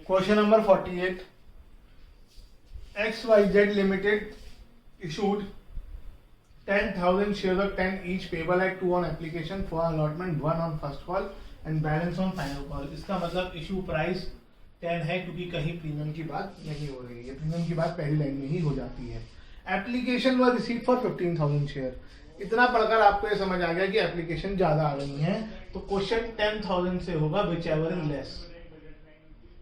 Question number 48. XYZ Limited issued 10,000 shares of 10 each payable at 2 on application for allotment 1 on first call and balance on final call. इसका मतलब issue price 10 है क्योंकि कहीं premium की बात नहीं हो रही है, प्रीमियम की बात पहली लाइन में ही हो जाती है. एप्लीकेशन व रिसीट फॉर 15,000 शेयर. इतना पढ़कर आपको ये समझ आ गया कि एप्लीकेशन ज्यादा आ गई है, तो क्वेश्चन 10,000 से होगा विच एवर इज लेस.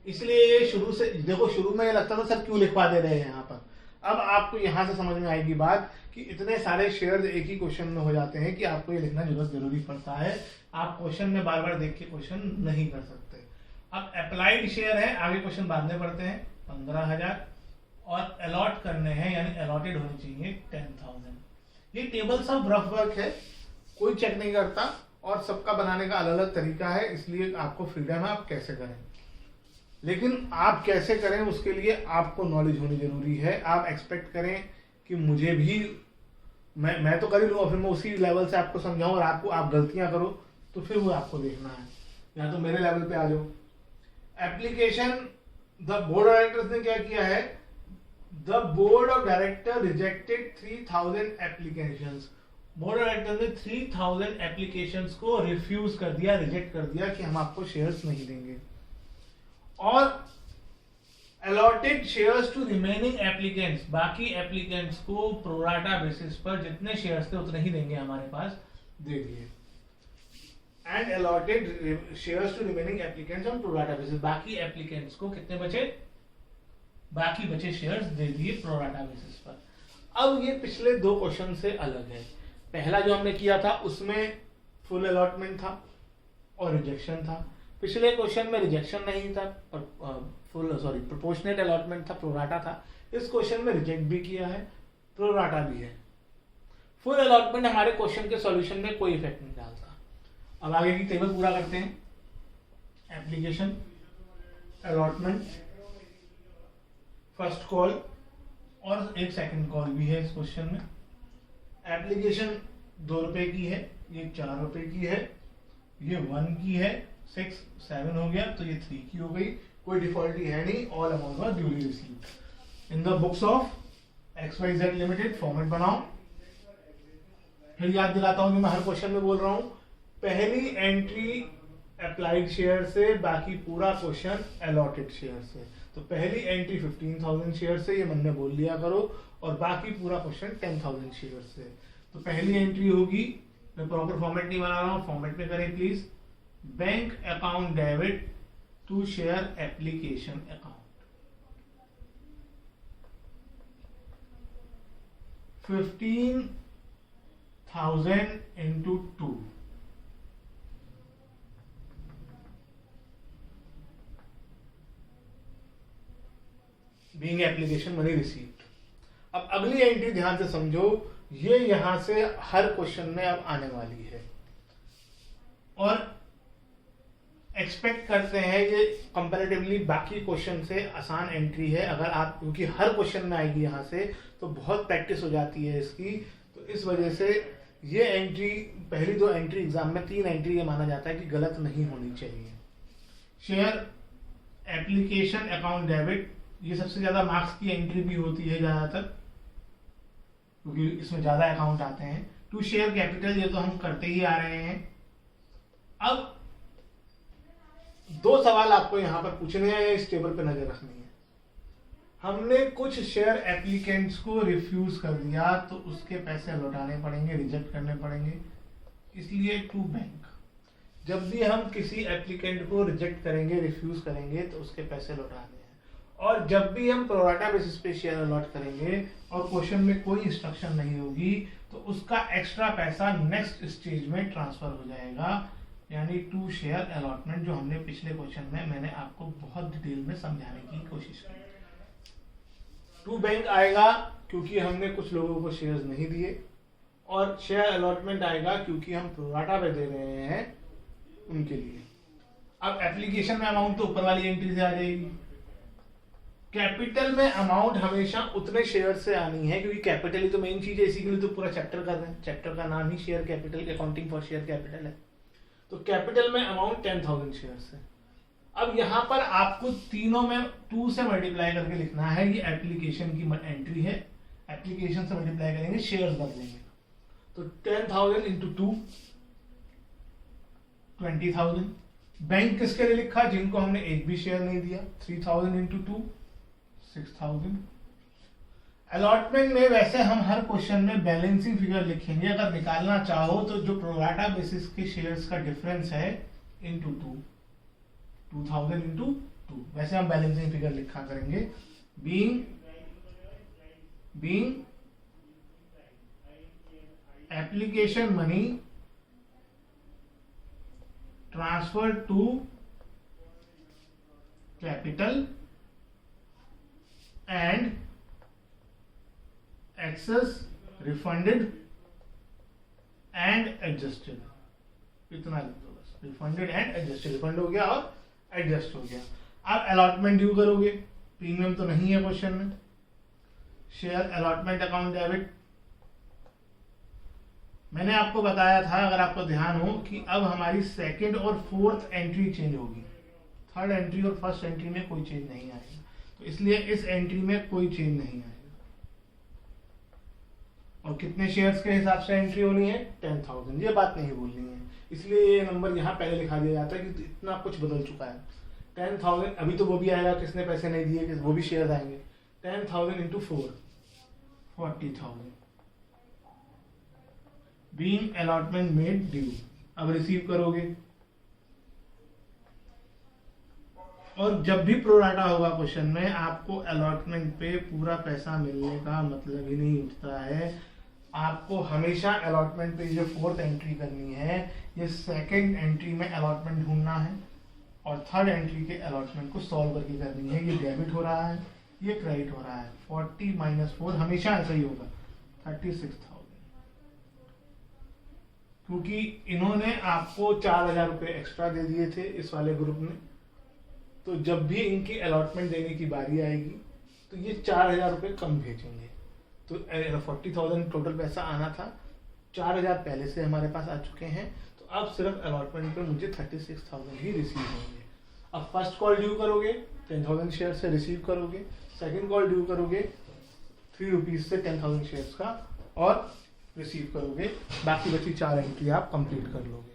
इसलिए ये शुरू से देखो, शुरू में ये लगता था सर क्यों लिखवा दे रहे हैं यहाँ पर. अब आपको यहाँ से समझ में आएगी बात कि इतने सारे शेयर्स एक ही क्वेश्चन में हो जाते हैं कि आपको ये लिखना जरूरी पड़ता है. आप क्वेश्चन में बार बार देख के क्वेश्चन नहीं कर सकते. अब अप्लाइड शेयर है, आगे क्वेश्चन बाद में पढ़ते हैं. 15,000 और अलॉट करने हैं, यानी अलॉटेड होनी चाहिए 10,000. ये टेबल्स ऑफ रफ वर्क है, कोई चेक नहीं करता और सबका बनाने का अलग अलग तरीका है, इसलिए आपको फ्रीडम है आप कैसे करें. लेकिन आप कैसे करें उसके लिए आपको नॉलेज होनी जरूरी है. आप एक्सपेक्ट करें कि मुझे भी मैं तो कर ही लूँ और फिर मैं उसी लेवल से आपको समझाऊं और आप गलतियां करो तो फिर वो आपको देखना है. या तो मेरे लेवल पे आ जाओ. Application the board of directors ने क्या किया है, the board of director rejected 3,000 applications. Board of director ने 3,000 एप्लीकेशंस को रिफ्यूज कर दिया, रिजेक्ट कर दिया कि हम आपको शेयर्स नहीं देंगे. और allotted shares to remaining applicants, बाकी एप्लीकेंट्स को प्रोराटा बेसिस पर जितने शेयर्स थे उतने ही देंगे हमारे पास, दे दिए. And allotted shares to remaining applicants on pro rata basis, बाकी एप्लीकेंट्स को कितने बचे, बाकी बचे शेयर्स दे दिए प्रोराटा बेसिस पर. अब ये पिछले दो क्वेश्चन से अलग है. पहला जो हमने किया था उसमें फुल अलॉटमेंट था और रिजेक्शन था. पिछले क्वेश्चन में रिजेक्शन नहीं था और प्रोपोर्शनेट अलॉटमेंट था, प्रोराटा था. इस क्वेश्चन में रिजेक्ट भी किया है, प्रोराटा भी है. फुल अलॉटमेंट हमारे क्वेश्चन के सॉल्यूशन में कोई इफेक्ट नहीं डालता. अब आगे की टेबल पूरा करते हैं. एप्लीकेशन, अलॉटमेंट, फर्स्ट कॉल और एक सेकंड कॉल भी है इस क्वेश्चन में. एप्लीकेशन 2 रुपए की है, ये 4 रुपए की है, ये 1 की है, 6 7 हो गया, तो ये 3 की हो गई. कोई डिफॉल्टी है नहीं, all amount were duly received in the books of XYZ limited. Format बनाओ. फिर याद दिलाता हूं कि मैं हर क्वेश्चन में बोल रहा हूं पहली एंट्री अप्लाइड शेयर से, बाकी पूरा क्वेश्चन अलॉटेड शेयर से. तो पहली एंट्री 15,000 शेयर से, ये मन में बोल लिया करो, और बाकी पूरा क्वेश्चन 10,000 शेयर से. तो पहली एंट्री होगी, मैं प्रॉपर फॉर्मेट नहीं बना रहा हूं, फॉर्मेट में करें please. Bank account debit to share application account, 15,000 into 2. Being application money received. अब अगली एंट्री ध्यान से समझो, ये यहां से हर क्वेश्चन में अब आने वाली है और एक्सपेक्ट करते हैं ये कंपैरेटिवली बाकी क्वेश्चन से आसान एंट्री है. अगर आप, क्योंकि हर क्वेश्चन में आएगी यहां से, तो बहुत प्रैक्टिस हो जाती है इसकी, तो इस वजह से ये एंट्री, पहली 2 एंट्री एग्जाम में 3 एंट्री ये माना जाता है कि गलत नहीं होनी चाहिए. शेयर एप्लीकेशन अकाउंट डेबिट, ये सबसे ज्यादा मार्क्स की एंट्री भी होती है ज्यादातर, क्योंकि इसमें ज्यादा अकाउंट आते हैं. टू शेयर कैपिटल, ये तो हम करते ही आ रहे हैं. अब 2 सवाल आपको यहां पर पूछने हैं, इस टेबल पे नजर रखनी है. हमने कुछ शेयर एप्लीकेंट्स को रिफ्यूज कर दिया, तो उसके पैसे लौटाने पड़ेंगे, रिजेक्ट करने पड़ेंगे. इसलिए टू बैंक, जब भी हम किसी एप्लीकेंट को रिजेक्ट करेंगे, रिफ्यूज करेंगे, तो उसके पैसे लौटाने हैं. और जब भी हम प्रोराटा बेसिस पे शेयर अलॉट करेंगे और क्वेश्चन में कोई इंस्ट्रक्शन नहीं होगी, तो उसका एक्स्ट्रा पैसा नेक्स्ट स्टेज में ट्रांसफर हो जाएगा, यानी टू शेयर अलॉटमेंट, जो हमने पिछले क्वेश्चन में मैंने आपको बहुत डिटेल में समझाने की कोशिश की. टू बैंक आएगा क्योंकि हमने कुछ लोगों को शेयर्स नहीं दिए, और शेयर अलॉटमेंट आएगा क्योंकि हम प्रोराटा पे दे रहे हैं उनके लिए. अब एप्लीकेशन में अमाउंट तो ऊपर वाली एंट्री से आ जाएगी. कैपिटल में अमाउंट हमेशा उतने शेयर से आनी है, क्योंकि कैपिटल ही तो मेन चीज है, इसी के लिए तो पूरा चैप्टर कर रहे हैं. चैप्टर का नाम ही share capital, accounting for share capital है. तो कैपिटल में अमाउंट 10,000 शेयर है. अब यहाँ पर आपको तीनों में 2 से मल्टीप्लाई करके लिखना है। ये एप्लीकेशन की एंट्री है, एप्लीकेशन से मल्टीप्लाई करेंगे, शेयर्स बदलेंगे। तो 10,000 इंटू 2 20,000। बैंक किसके लिए लिखा, जिनको हमने एक भी शेयर नहीं दिया। 3,000 इंटू 2 6,000। अलॉटमेंट में वैसे हम हर क्वेश्चन में बैलेंसिंग फिगर लिखेंगे, अगर निकालना चाहो तो जो प्रोराटा बेसिस के शेयर्स का डिफरेंस है इंटू 2,000 इंटू 2, वैसे हम बैलेंसिंग फिगर लिखा करेंगे। Being application money transfer to capital and excess refunded and adjusted, इतना लिख दो बस। रिफंडेड एंड एडजस्टेड, रिफंड हो गया और एडजस्ट हो गया। अब अलॉटमेंट ड्यू करोगे, प्रीमियम तो नहीं है क्वेश्चन में। शेयर अलॉटमेंट अकाउंट डेबिट, मैंने आपको बताया था, अगर आपको ध्यान हो, कि अब हमारी सेकंड और फोर्थ एंट्री चेंज होगी, थर्ड एंट्री और फर्स्ट एंट्री में कोई चेंज नहीं आएगा। तो इसलिए इस एंट्री में कोई चेंज नहीं आएगा। और कितने शेयर्स के हिसाब से एंट्री होनी है, 10,000, ये बात नहीं भूलनी है। इसलिए ये नंबर यहाँ पहले लिखा दिया जाता है कि इतना कुछ बदल चुका है। 10,000, अभी तो वो भी आएगा, किसने पैसे नहीं दिए, वो भी शेयर आएंगे। 10,000 into 4 40,000। Being allotment made due, अब रिसीव करोगे। और जब भी प्रोराटा होगा क्वेश्चन में, आपको अलॉटमेंट पे पूरा पैसा मिलने का मतलब ही नहीं उठता है। आपको हमेशा अलॉटमेंट पे जो फोर्थ एंट्री करनी है, ये सेकंड एंट्री में अलॉटमेंट ढूंढना है और थर्ड एंट्री के अलॉटमेंट को सॉल्व करके करनी है। ये डेबिट हो रहा है, ये क्रेडिट हो रहा है। 40 माइनस 4 हमेशा ऐसा ही होगा, 36,000। क्योंकि इन्होंने आपको 4,000 रुपये एक्स्ट्रा दे दिए थे इस वाले ग्रुप ने, तो जब भी इनकी अलॉटमेंट देने की बारी आएगी तो ये 4,000 रुपये कम भेजेंगे। तो 40,000 टोटल पैसा आना था, 4,000 पहले से हमारे पास आ चुके हैं, तो अब सिर्फ अलॉटमेंट पे मुझे 36,000 ही रिसीव होंगे। अब फर्स्ट कॉल ड्यू करोगे, 10,000 शेयर से रिसीव करोगे। सेकंड कॉल ड्यू करोगे, 3 रुपीज से 10,000 शेयर्स का और रिसीव करोगे। बाकी बची 4 एंट्री आप कंप्लीट कर लोगे।